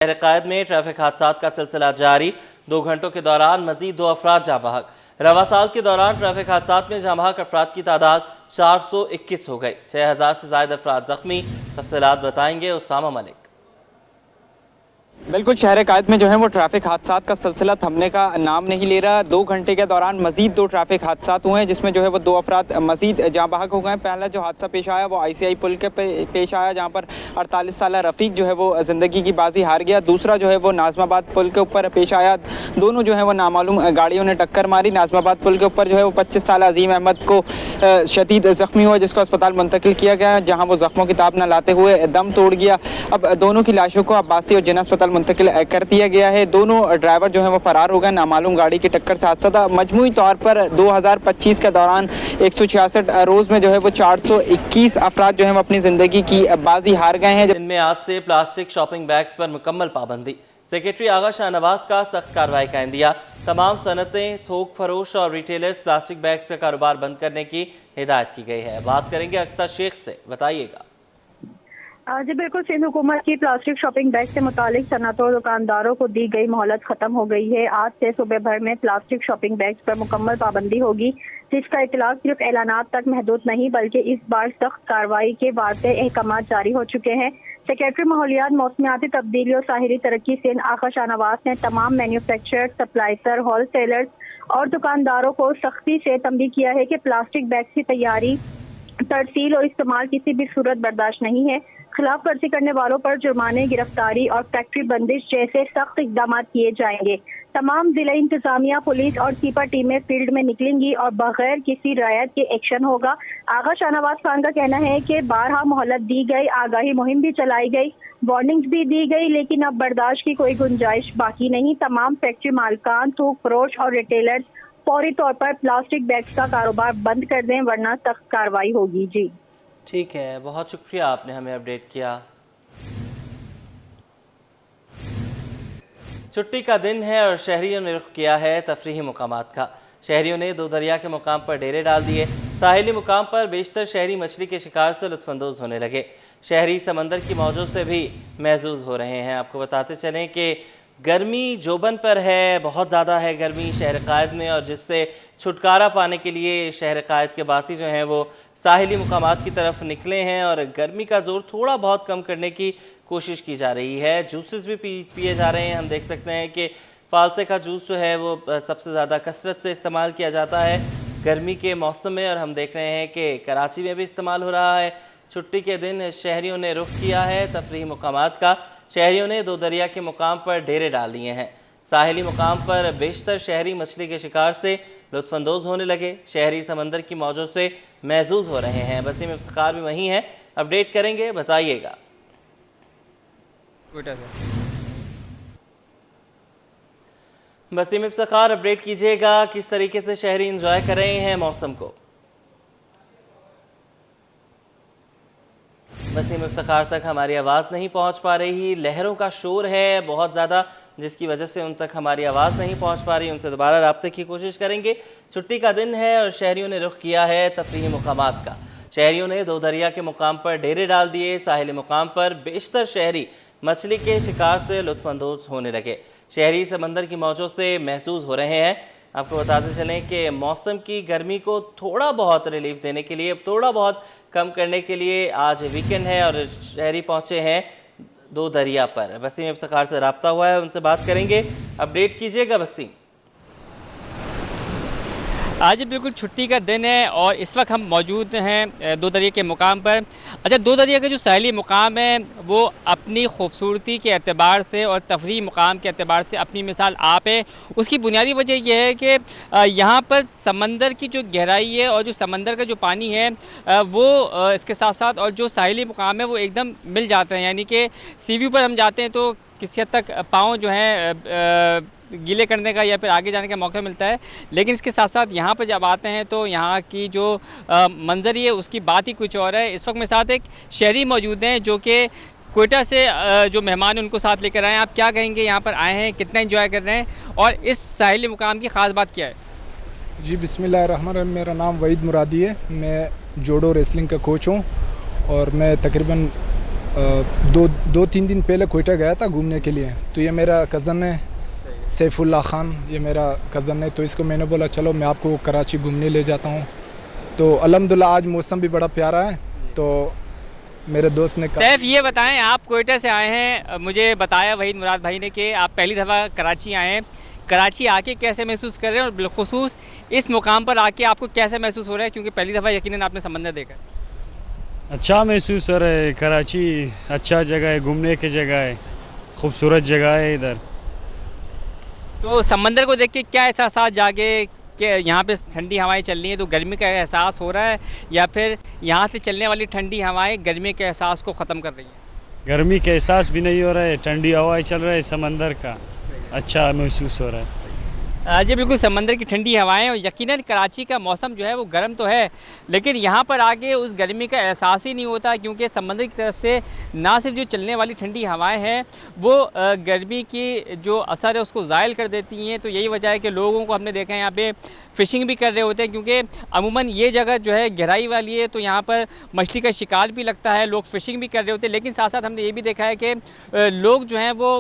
शहर कायद में ट्रैफिक हादसात का सिलसिला जारी। 2 घंटों के दौरान मजीद 2 अफराद जाँ बहक। रवा साल के दौरान ट्रैफिक हादसात में जाँ बहक अफराद की तादाद 421 हो गई। 6000 से ज्यादा अफराद जख्मी। तफसीलात बताएंगे उसामा मलिक। बिल्कुल, शहर कायद में जो है वो ट्रैफिक हादसात का सिलसिला थमने का नाम नहीं ले रहा। 2 घंटे के दौरान मजीद 2 ट्रैफिक हादसात हुए हैं, जिसमें जो है वो 2 अफराद मजीद जाँ बहक हो गए। पहला जो हादसा पेश आया वो ICI पुल के पेश आया, जहाँ पर 48 साल रफ़ीक जो है वो ज़िंदगी की बाजी हार गया। दूसरा जो है वो नाज़माबाद पुल के ऊपर पेश आया। दोनों जो है वो नामालूम गाड़ियों ने टक्कर मारी। नाज़माबाद पुल के ऊपर जो है वो 25 साल अजीम अहमद को शदीद ज़ख्मी हुआ, जिसको अस्पताल मुंतकिल किया गया, जहाँ वो ज़ख्मों की ताब न लाते हुए दम तोड़ गया। अब दोनों की लाशों को अब्बासी और जिन्ना अस्पताल मुंतकिल कर दिया गया है। दोनों ड्राइवर जो है वो फरार हो गए। नामालूम गाड़ी की टक्कर से हादसा था। मजमूई तौर पर 2025 के दौरान 166 रोज़ में जो है वो 421 अफराद जो है वो अपनी ज़िंदगी की बाजी हार गए हैं। इनमें आज से प्लास्टिक शॉपिंग बैग्स पर मुकम्मल पाबंदी। सेक्रेटरी आगा शाहनवाज का सख्त कार्रवाई का इंदिया। तमाम सनतें, थोक फरोश और रिटेलर्स प्लास्टिक बैग्स का कारोबार बंद करने की हिदायत की गई है। बात करेंगे अक्सर शेख से, बताइएगा। जी बिल्कुल, सिंध हुकूमत की प्लास्टिक शॉपिंग बैग से मुतालिक सनअतों और दुकानदारों को दी गई मोहलत खत्म हो गई है। आज से सूबे भर में प्लास्टिक शॉपिंग बैग्स पर मुकम्मल पाबंदी होगी, जिसका इतलाक सिर्फ ऐलानात तक महदूद नहीं बल्कि इस बार सख्त कार्रवाई के वाज़े अहकाम जारी हो चुके हैं। सेक्रेटरी माहौलियात, मौसमियाती तब्दीली और साहिली तरक्की सिंध आगा शाहनवाज ने तमाम मैन्युफैक्चरर, सप्लायर, होल सेलर्स और दुकानदारों को सख्ती से तंबीह किया है कि प्लास्टिक बैग की तैयारी, तरसील और इस्तेमाल किसी भी सूरत बर्दाश्त नहीं है। खिलाफ वर्जी करने वालों पर जुर्माने, गिरफ्तारी और फैक्ट्री बंदिश जैसे सख्त इकदाम किए जाएंगे। तमाम जिला इंतजामिया, पुलिस और सीपा टीमें फील्ड में निकलेंगी और बगैर किसी रियायत के एक्शन होगा। आगा शाहनवाज खान का कहना है कि 12 मोहलत दी गई, आगाही मुहिम भी चलाई गई, वार्निंग्स भी दी गई, लेकिन अब बर्दाश्त की कोई गुंजाइश बाकी नहीं। तमाम फैक्ट्री मालकान, थोक फरोश और रिटेलर्स फौरी तौर पर प्लास्टिक बैग्स का कारोबार बंद कर दें, वरना सख्त कार्रवाई होगी। जी ठीक है, बहुत शुक्रिया, आपने हमें अपडेट किया। छुट्टी का दिन है और शहरियों ने रुख किया है तफरीही मुकामात का। शहरियों ने 2 दरिया के मुकाम पर डेरे डाल दिए। साहिली मुकाम पर बेशतर शहरी मछली के शिकार से लुत्फानंदोज होने लगे। शहरी समंदर की मौजों से भी महजूज हो रहे हैं। आपको बताते चलें कि गर्मी जोबन पर है, बहुत ज़्यादा है गर्मी शहर कायद में, और जिससे छुटकारा पाने के लिए शहर कायद के बासी जो हैं वो साहिली मुकामात की तरफ निकले हैं और गर्मी का जोर थोड़ा बहुत कम करने की कोशिश की जा रही है। जूसेस भी पिए जा रहे हैं। हम देख सकते हैं कि फालसे का जूस जो है वो सबसे ज़्यादा कसरत से इस्तेमाल किया जाता है गर्मी के मौसम में, और हम देख रहे हैं कि कराची में भी इस्तेमाल हो रहा है। छुट्टी के दिन शहरियों ने रुख किया है तफरीही मुकामात का। शहरियों ने 2 दरिया के मुकाम पर डेरे डाल दिए हैं। साहिली मुकाम पर बेशतर शहरी मछली के शिकार से लुत्फानंदोज होने लगे। शहरी समंदर की मौजों से महजूज हो रहे हैं। वसीम इफ्तिखार भी वहीं है, अपडेट करेंगे, बताइएगा। वसीम इफ्तिखार, अपडेट कीजिएगा, किस तरीके से शहरी एंजॉय कर रहे हैं मौसम को। वसीम इफ्तिखार तक हमारी आवाज़ नहीं पहुंच पा रही। लहरों का शोर है बहुत ज़्यादा, जिसकी वजह से उन तक हमारी आवाज़ नहीं पहुंच पा रही। उनसे दोबारा रब्ते की कोशिश करेंगे। छुट्टी का दिन है और शहरियों ने रुख किया है तफरीही मुकामात का। शहरियों ने 2 दरिया के मुकाम पर डेरे डाल दिए। साहिल मुकाम पर बेशतर शहरी मछली के शिकार से लुत्फानंदोज होने लगे। शहरी समंदर की मौजों से महसूस हो रहे हैं। आपको बताते चलें कि मौसम की गर्मी को थोड़ा बहुत रिलीफ देने के लिए, थोड़ा बहुत कम करने के लिए आज वीकेंड है और शहरी पहुंचे हैं 2 दरिया पर। वसीम इफ्तिखार से रब्ता हुआ है, उनसे बात करेंगे, अपडेट कीजिएगा वसीम। आज बिल्कुल छुट्टी का दिन है और इस वक्त हम मौजूद हैं 2 दरिया के मुकाम पर। अच्छा, 2 दरिया का जो साहिली मुकाम है वो अपनी खूबसूरती के एतबार से और तफरीही मुकाम के एतबार से अपनी मिसाल आप है। उसकी बुनियादी वजह यह है कि यहाँ पर समंदर की जो गहराई है और जो समंदर का जो पानी है वो इसके साथ साथ और जो साहिली मुकाम है वो एकदम मिल जाते हैं। यानी कि सी व्यू पर हम जाते हैं तो किसी हद तक पाँव जो है गीले करने का या फिर आगे जाने का मौका मिलता है, लेकिन इसके साथ साथ यहाँ पर जब आते हैं तो यहाँ की जो मंजरी है उसकी बात ही कुछ और है। इस वक्त मेरे साथ एक शहरी मौजूद हैं जो कि क्वेटा से जो मेहमान हैं उनको साथ लेकर आए हैं। आप क्या कहेंगे, यहाँ पर आए हैं, कितना एंजॉय कर रहे हैं और इस साहिली मुकाम की ख़ास बात क्या है? जी बिस्मिल्लाहिर्रहमानिर्रहीम, मेरा नाम वहीद मुरादी है। मैं जोडो रेसलिंग का कोच हूँ और मैं तकरीबन दो तीन दिन पहले कोयटा गया था घूमने के लिए। तो ये मेरा कज़न है सैफुल्ला खान, ये मेरा कज़न है। तो इसको मैंने बोला चलो मैं आपको कराची घूमने ले जाता हूँ। तो अल्हम्दुलिल्लाह आज मौसम भी बड़ा प्यारा है। तो मेरे दोस्त ने कहा। सैफ, ये बताएं, आप कोयटा से आए हैं, मुझे बताया वहीद मुराद भाई ने कि आप पहली दफ़ा कराची आए हैं। कराची आके कैसे महसूस कर रहे हैं और बिलखुसूस इस मुकाम पर आके आपको कैसे महसूस हो रहा है, क्योंकि पहली दफ़ा यकीनन आपने समंदर देखा। अच्छा महसूस हो रहा है। कराची अच्छा जगह है, घूमने की जगह है, खूबसूरत जगह है इधर। तो समंदर को देख के क्या एहसास जागे कि यहाँ पे ठंडी हवाएं चल रही हैं, तो गर्मी का एहसास हो रहा है, या फिर यहाँ से चलने वाली ठंडी हवाएं गर्मी के एहसास को ख़त्म कर रही हैं? गर्मी का एहसास भी नहीं हो रहा है, ठंडी हवाएं चल रहा है, समंदर का अच्छा महसूस हो रहा है। जी बिल्कुल, समंदर की ठंडी हवाएं, और यकीनन कराची का मौसम जो है वो गर्म तो है, लेकिन यहाँ पर आके उस गर्मी का एहसास ही नहीं होता, क्योंकि समंदर की तरफ से ना सिर्फ जो चलने वाली ठंडी हवाएं हैं वो गर्मी की जो असर है उसको ज़ायल कर देती हैं। तो यही वजह है कि लोगों को हमने देखा है यहाँ पे फ़िशिंग भी कर रहे होते हैं, क्योंकि अमूमन ये जगह जो है गहराई वाली है, तो यहाँ पर मछली का शिकार भी लगता है, लोग फ़िशिंग भी कर रहे होते हैं। लेकिन साथ साथ हमने ये भी देखा है कि लोग जो हैं वो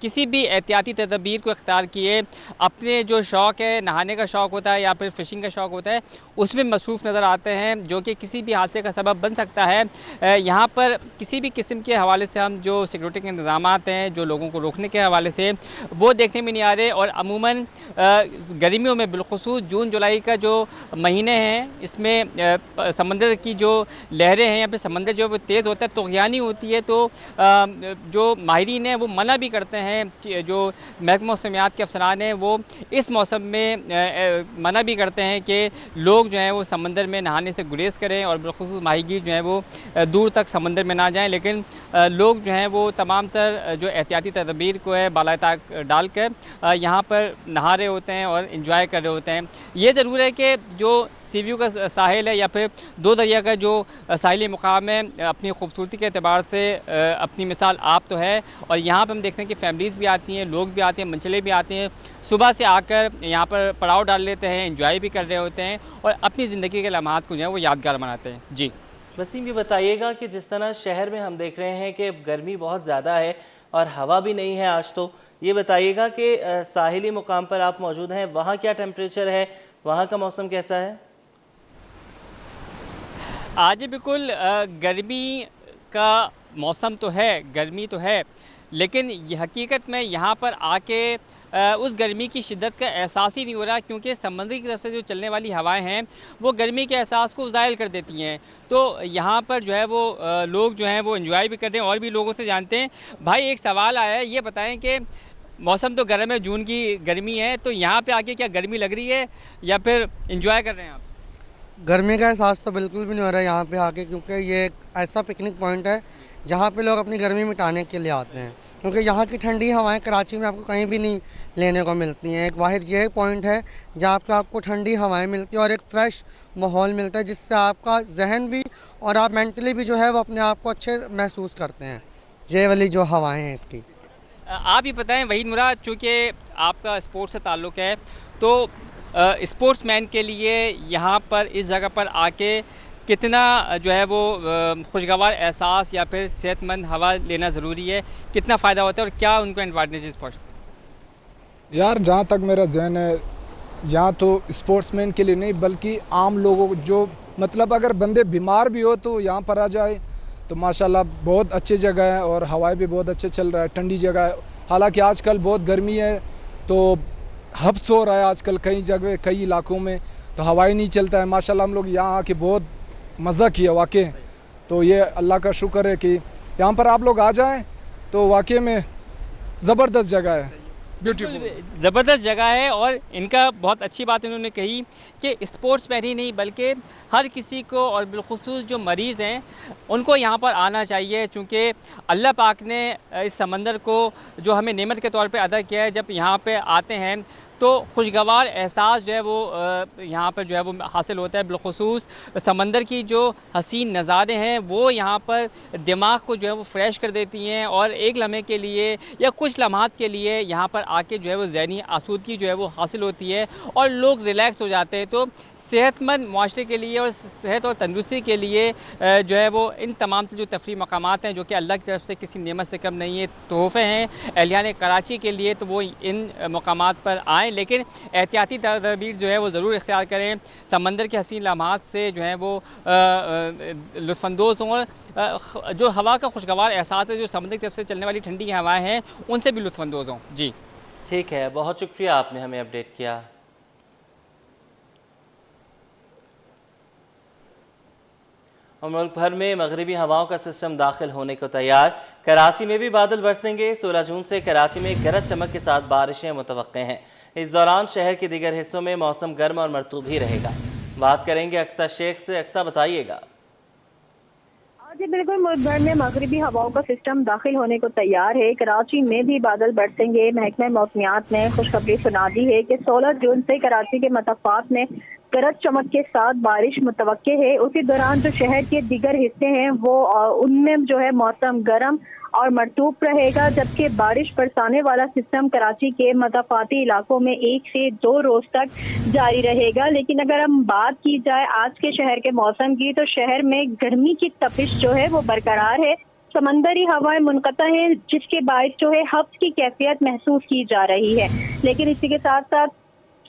किसी भी एहतियाती तदबीर को इख्तियार किए अपने जो शौक़ है, नहाने का शौक़ होता है या फिर फ़िशिंग का शौक़ होता है, उसमें मसरूफ़ नज़र आते हैं, जो कि किसी भी हादसे का सबब बन सकता है। यहाँ पर किसी भी किस्म के हवाले से हम जो सिक्योरिटी के इंतज़ामात हैं, जो लोगों को रोकने के हवाले से, वो देखने में नहीं आ रहे। और अमूमन गर्मियों में बिलखुसूस जून जुलाई का जो महीने हैं, इसमें समंदर की जो लहरें हैं या फिर समंदर जो वो तेज़ होता है, तुग़यानी होती है। तो जो माहिरीन हैं वो मना भी करते हैं, जो महकमा मौसमियात के अफसरान हैं वो इस मौसम में मना भी करते हैं कि लोग जो हैं वो समंदर में नहाने से गुरेज करें और बिलखुसूस माहीगीर जो है वो दूर तक समंदर में ना जाएं। लेकिन लोग जो हैं वो तमाम तर जो एहतियाती तदबीर को है बाला ताक डालकर यहाँ पर नहा रहे होते हैं और इंजॉय कर रहे होते हैं। ये ज़रूर है कि जो सी व्यू का साहिल है या फिर दो दरिया का जो साहिली मुकाम है, अपनी खूबसूरती के अतबार से अपनी मिसाल आप तो है। और यहाँ पर हम देखते हैं कि फैमिलीज़ भी आती हैं, लोग भी आते हैं, मंचले भी आते हैं, सुबह से आकर यहाँ पर पड़ाव डाल लेते हैं, एंजॉय भी कर रहे होते हैं और अपनी ज़िंदगी के लम्हात को जो है वो यादगार बनाते हैं। जी वसीम, ये बताइएगा कि जिस तरह शहर में हम देख रहे हैं कि गर्मी बहुत ज़्यादा है और हवा भी नहीं है आज, तो ये बताइएगा कि साहिली मुकाम पर आप मौजूद हैं, वहाँ क्या टेम्परेचर है, वहाँ का मौसम कैसा है? आज बिल्कुल गर्मी का मौसम तो है, गर्मी तो है, लेकिन ये हकीकत में यहाँ पर आके उस गर्मी की शिद्दत का एहसास ही नहीं हो रहा, क्योंकि समंदर की तरफ से जो चलने वाली हवाएं हैं वो गर्मी के एहसास को ज़ायल कर देती हैं। तो यहाँ पर जो है वो लोग जो हैं वो एंजॉय भी कर रहे हैं और भी लोगों से जानते हैं। भाई, एक सवाल आया है, ये बताएं कि मौसम तो गर्म है, जून की गर्मी है, तो यहाँ पे आके क्या गर्मी लग रही है या फिर एंजॉय कर रहे हैं आप? गर्मी का एहसास तो बिल्कुल भी नहीं हो रहा है यहाँ पे आके, क्योंकि ये एक ऐसा पिकनिक पॉइंट है जहाँ पे लोग अपनी गर्मी मिटाने के लिए आते हैं, क्योंकि यहाँ की ठंडी हवाएं कराची में आपको कहीं भी नहीं लेने को मिलती हैं। एक वाहिद ये पॉइंट है जहाँ पे आपको ठंडी हवाएं मिलती हैं और एक फ्रेश माहौल मिलता है, जिससे आपका जहन भी और आप मेंटली भी जो है वो अपने आप को अच्छे महसूस करते हैं। ये वाली जो हवाएँ हैं इसकी। आप ही बताएं वहीद मुराद, चूँकि आपका स्पोर्ट्स से ताल्लुक़ है, तो स्पोर्ट्समैन के लिए यहाँ पर इस जगह पर आके कितना जो है वो खुशगवार एहसास या फिर सेहतमंद हवा लेना ज़रूरी है, कितना फ़ायदा होता है और क्या उनको एडवांटेजेस पहुँचते हैं? यार जहाँ तक मेरा जहन है, यहाँ तो स्पोर्ट्समैन के लिए नहीं बल्कि आम लोगों को, जो मतलब अगर बंदे बीमार भी हो तो यहाँ पर आ जाए तो माशाल्लाह बहुत अच्छी जगह है और हवाएं भी बहुत अच्छे चल रहा है, ठंडी जगह है। हालांकि आजकल बहुत गर्मी है तो हब्स हो रहा है आजकल कई जगह, कई इलाकों में तो हवाई नहीं चलता है। माशाल्लाह हम लोग यहाँ आके बहुत मज़ा किया वाकई। तो ये अल्लाह का शुक्र है कि यहाँ पर आप लोग आ जाएं, तो वाकई में ज़बरदस्त जगह है, ब्यूटीफुल ज़बरदस्त जगह है। और इनका बहुत अच्छी बात इन्होंने कही कि स्पोर्ट्समैन ही नहीं बल्कि हर किसी को और बिलखुसूस जो मरीज़ हैं उनको यहाँ पर आना चाहिए, चूँकि अल्लाह पाक ने इस समंदर को जो हमें नेमत के तौर पे अदा किया है, जब यहाँ पे आते हैं तो खुशगवार एहसास जो है वो यहाँ पर जो है वो हासिल होता है। बिलखुसूस समंदर की जो हसीन नज़ारे हैं वो यहाँ पर दिमाग को जो है वो फ्रेश कर देती हैं और एक लम्हे के लिए या कुछ लम्हात के लिए यहाँ पर आके जो है वो ज़हनी आसूदगी जो है वो हासिल होती है और लोग रिलैक्स हो जाते हैं। तो सेहतमंद माशरे के लिए और सेहत और तंदुरुस्ती के लिए जो है वो इन तमाम से जो तफरी मकामात हैं, जो कि अल्लाह की तरफ से किसी नेमत से कम नहीं है, तोहफ़े हैं एहलियान कराची के लिए, तो वो इन मकामात पर आएँ, लेकिन एहतियाती तदबीर जो है वो ज़रूर इख्तियार करें। समंदर के हसीन लम्हात से जो है वो लुत्फ़अंदोज़ हों, जो हवा का खुशगवार एहसास है, जो समंदर की तरफ से चलने वाली ठंडी हवाएँ हैं, उनसे भी लुत्फ़अंदोज़ हों। जी ठीक है, बहुत शुक्रिया आपने हमें अपडेट किया। और मुल्क भर में मगरिबी हवाओं का सिस्टम दाखिल होने को तैयार। कराची में भी बादल बरसेंगे। 16 जून से कराची में गरज चमक के साथ बारिशें मुतवक्के हैं। इस दौरान शहर के दीगर हिस्सों में मौसम गर्म और मरतूब ही रहेगा। बात करेंगे अक्सा शेख से। अक्सा, बताइएगा। जी बिल्कुल, मुल्क भर में मगरिबी हवाओं का सिस्टम दाखिल होने को तैयार है। कराची में भी बादल बरसेंगे। महकमा मौसमियात ने खुशखबरी सुना दी है कि 16 जून से कराची के मतफात में गरज चमक के साथ बारिश मुतवक्के है। उसी दौरान जो शहर के दीगर हिस्से हैं वो उनमें जो है मौसम गर्म और मरतूब रहेगा, जबकि बारिश बरसाने वाला सिस्टम कराची के मतफाती इलाकों में 1 से 2 रोज तक जारी रहेगा। लेकिन अगर हम बात की जाए आज के शहर के मौसम की, तो शहर में गर्मी की तपिश जो है वो बरकरार है। समंदरी हवाएं मुनक़ता हैं, जिसके बायस जो है हफ्स की कैफियत महसूस की जा रही है। लेकिन इसी के साथ साथ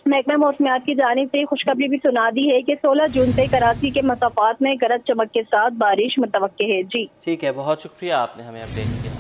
महकमा मौसमियात की जानिब से खुशखबरी भी सुना दी है कि 16 जून से कराची के मतफात में गरज चमक के साथ बारिश मुतवक्के है। जी ठीक है, बहुत शुक्रिया आपने हमें अपडेट किया।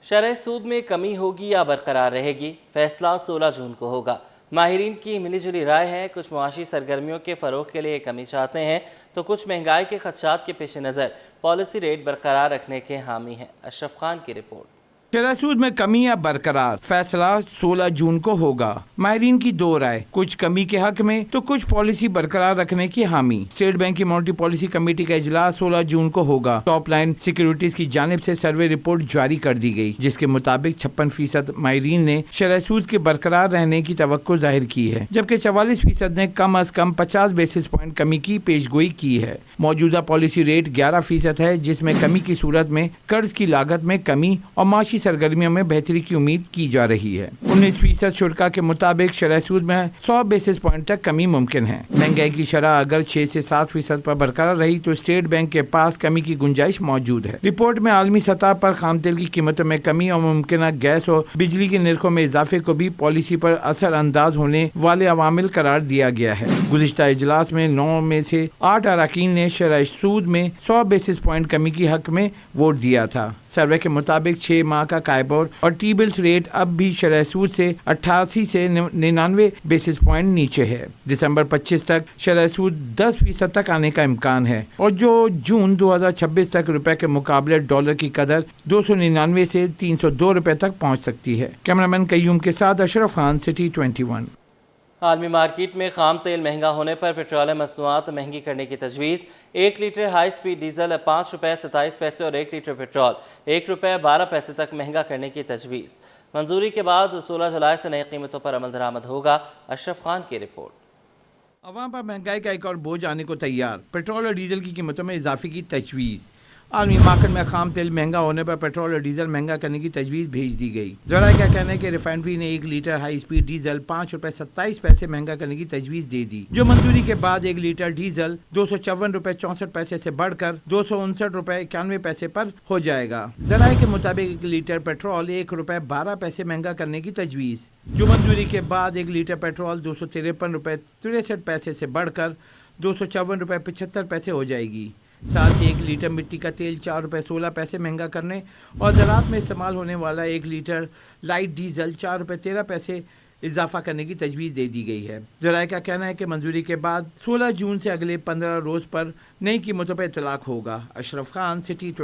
शरह सूद में कमी होगी या बरकरार रहेगी, फैसला 16 जून को होगा। माहिरीन की मिलीजुली राय है। कुछ मुआशी सरगर्मियों के फ़रोग के लिए कमी चाहते हैं, तो कुछ महंगाई के खदशात के पेश नज़र पॉलिसी रेट बरकरार रखने के हामी हैं। अशरफ खान की रिपोर्ट। शरह सूद में कमी या बरकरार, फैसला 16 जून को होगा। माहिरीन की दो राय, कुछ कमी के हक में तो कुछ पॉलिसी बरकरार रखने की हामी। स्टेट बैंक की मॉनेटरी पॉलिसी कमेटी का इजलास 16 जून को होगा। टॉप लाइन सिक्योरिटीज की जानिब से सर्वे रिपोर्ट जारी कर दी गई, जिसके मुताबिक 56% माहिरीन ने शरह सूद के बरकरार रहने की तवक्को जाहिर की है, जबकि 44% ने कम अज कम 50 बेसिस पॉइंट कमी की पेशगोई की है। मौजूदा पॉलिसी रेट 11% है, जिसमें कमी की सूरत में कर्ज की लागत में कमी और माशी सरगर्मियों में बेहतरी की उम्मीद की जा रही है। 19% शुरा के मुताबिक शरह सूद में 100 बेसिस पॉइंट तक कमी मुमकिन है। महंगाई की शरह अगर 6 से 7% पर बरकरार रही तो स्टेट बैंक के पास कमी की गुंजाइश मौजूद है। रिपोर्ट में आलमी सतह पर खाम तेल की कीमतों में कमी और मुमकिन गैस और बिजली के निर्खों में इजाफे को भी पॉलिसी पर असर अंदाज होने वाले अवामिल करार दिया गया है। गुज़िश्ता इजलास में 9 में से 8 अरकान ने शरह सूद में 100 बेसिस पॉइंट कमी की हक में वोट दिया था। सर्वे के मुताबिक 6 माह का कायबोर और टी बिल्स रेट अब भी शरह सूद से 88 से 99 बेसिस पॉइंट नीचे है। दिसंबर 25 तक शरह सूद 10% तक आने का इम्कान है और जो जून 2026 तक रुपए के मुकाबले डॉलर की कदर 299 से 302 रुपए तक पहुंच सकती है। कैमरामैन कयूम के साथ अशरफ खान, सिटी 21। आलमी मार्केट में खाम तेल महंगा होने पर पेट्रोलियम मसनूआत महंगी करने की तजवीज़। 1 लीटर हाई स्पीड डीजल 5 रुपये 27 पैसे और 1 लीटर पेट्रोल 1 रुपये 12 पैसे तक महंगा करने की तजवीज़। मंजूरी के बाद 16 जुलाई से नई कीमतों पर अमल दरामद होगा। अशरफ खान की रिपोर्ट। अवाम पर महंगाई का एक और बोझ आने को तैयार, पेट्रोल और डीजल की कीमतों में इजाफे की तजवीज़। आलमी मार्केट में खाम तेल महंगा होने पर पेट्रोल और डीजल महंगा करने की तजवीज़ भेज दी गई। ज़रा क्या कहना है कि रिफाइनरी ने 1 लीटर हाई स्पीड डीजल 5 रुपये 27 पैसे महंगा करने की तजवीज़ दे दी, जो मंजूरी के बाद 1 लीटर डीजल 254 रुपये 64 पैसे से बढ़कर 259 रुपये 91 पैसे पर हो जाएगा। ज़रा के मुताबिक 1 लीटर पेट्रोल 1 रुपये 12 पैसे महंगा करने की तजवीज़, जो मंजूरी के बाद 1 लीटर पेट्रोल 253 रुपये 63 पैसे से बढ़कर 254 रुपये 75 पैसे हो जाएगी। साथ ही 1 लीटर मिट्टी का तेल 4 रुपये 16 पैसे महंगा करने और ज़राअत में इस्तेमाल होने वाला 1 लीटर लाइट डीजल 4 रुपये 13 पैसे इजाफा करने की तजवीज़ दे दी गई है। ज़राए का कहना है कि मंजूरी के बाद 16 जून से अगले 15 रोज़ पर नई कीमतों पर इतलाक होगा। अशरफ खान, सिटी 20।